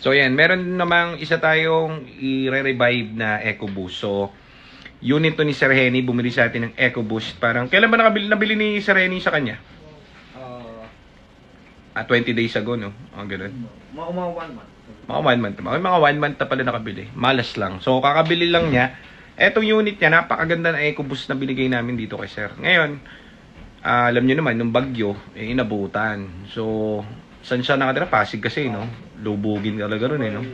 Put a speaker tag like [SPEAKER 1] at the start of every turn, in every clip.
[SPEAKER 1] So yan, meron namang isa tayong i-revive na EcoBoost. So unit to ni Sir Henny, bumili sa atin ng EcoBoost. Parang kailan ba nabili ni Sir Henny sa kanya? 20 days ago, no? Ganun.
[SPEAKER 2] Mga 1 month.
[SPEAKER 1] Mga 1 month. Mga 1 month na pala nakabili. Malas lang. So kakabili lang niya. Etong unit niya, napakaganda na EcoBoost na binigay namin dito kay Sir. Ngayon, alam niyo naman, nung bagyo, inabutan. So, saan siya nakatira? Pasig kasi, no? Lubugin talaga ron, no?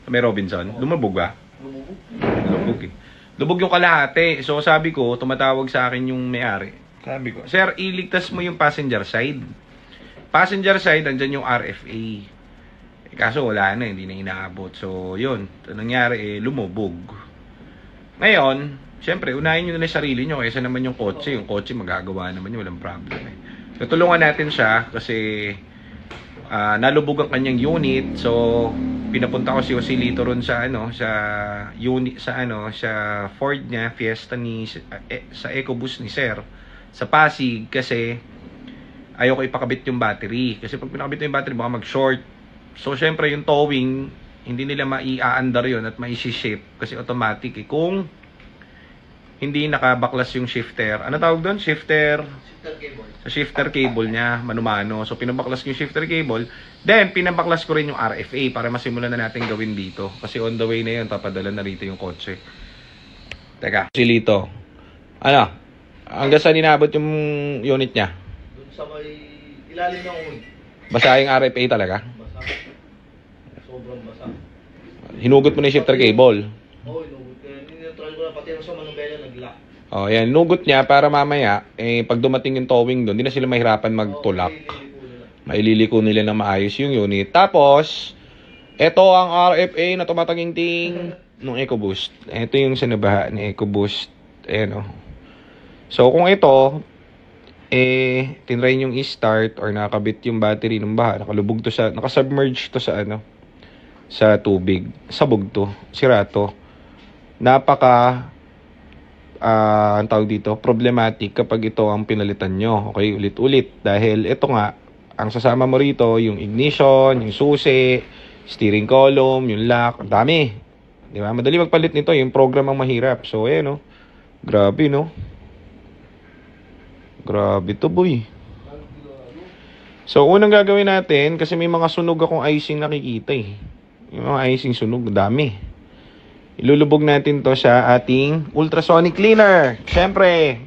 [SPEAKER 1] May Robinson. Lumabog ba? Lumabog, eh. Lubog yung kalahati. So, sabi ko, tumatawag sa akin yung may-ari. Sabi ko, Sir, iligtas mo yung passenger side. Passenger side, andyan yung RFA. Kaso wala na, hindi na inaabot. So, yun. Nangyari, lumubog. Ngayon, siyempre, unahin nyo na sarili nyo kaysa naman yung kotse. Yung kotse, magagawa naman yun, walang problem. Tutulungan natin siya kasi nalubog ang kanyang unit. So, pinapunta ko si Osilito ron sa unit sa Ford niya, Fiesta sa EcoBoost ni Sir sa Pasig kasi ayoko ipakabit yung battery. Kasi pag pinakabit yung battery, baka mag-short. So, syempre, yung towing, hindi nila mai-aandar yun at mai-shift kasi automatic. Kung hindi nakabaklas yung shifter, ano tawag doon? Shifter
[SPEAKER 2] cable.
[SPEAKER 1] Sa shifter cable niya, manumano. So, pinabaklas ko yung shifter cable. Then, pinabaklas ko rin yung RFA para masimulan na natin gawin dito. Kasi on the way na yun, papadala na rito yung kotse. Teka, Osilito. Ano? Hanggang saan inabot yung unit niya?
[SPEAKER 2] Doon sa may ilalim ng uwi.
[SPEAKER 1] Basa yung RFA talaga?
[SPEAKER 2] Basa. Sobrang basa.
[SPEAKER 1] Hinugot mo na yung shifter cable.
[SPEAKER 2] Oo, inugot. Neutral ko na pati sa manubela nag-lock.
[SPEAKER 1] Oh, yan. Hinugot niya para mamaya, pag dumating yung towing doon, hindi na sila mahirapan magtulak. Maililiko nila na maayos yung unit. Tapos, ito ang RFA na tumataging-ting ng EcoBoost. Ito yung sinabaha ni EcoBoost. Ayan, oh. So, kung ito, tinry yung i-start or nakabit yung battery ng baha, nakalubog to sa, nakasubmerge to sa sa tubig. Sabog to, sira to. Napaka ang tawag dito, problematic kapag ito ang pinalitan nyo. Okay, ulit-ulit. Dahil ito nga, ang sasama mo rito, yung ignition, yung susi, steering column, yung lock, ang dami. Di ba? Madali magpalit nito, yung program ang mahirap. So, no? Grabe, no? Grabe to, boy. So, unang gagawin natin, kasi may mga sunog akong icing nakikita, eh. Yung mga icing sunog, dami. Ilulubog natin to sa ating ultrasonic cleaner. Siyempre,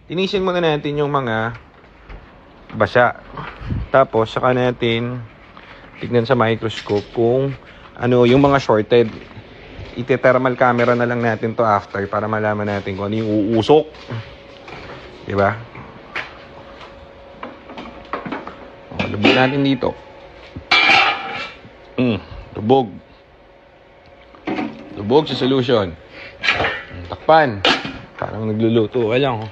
[SPEAKER 1] tinisin muna natin yung mga basa. Tapos, saka natin tignan sa microscope kung ano yung mga shorted. Ite-thermal camera na lang natin to after para malaman natin kung ano yung uusok. Diba? Lubog natin dito. Lubog. Lubog sa solution. Takpan. Parang nagluluto. Alam ko.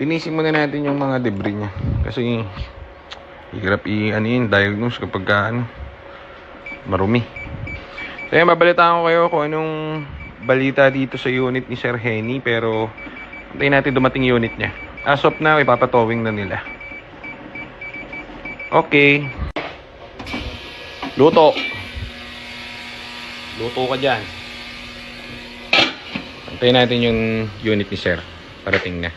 [SPEAKER 1] Linisin muna natin yung mga debris niya. Kasi hirap diagnose kapag marumi. So yan, babalitaan ko kayo kung anong balita dito sa unit ni Sir Henny. Pero antayin natin dumating unit niya. As of now, ipapatowing na nila. Okay. Luto. Luto ka dyan. Antayin natin yung unit ni Sir. Parating na.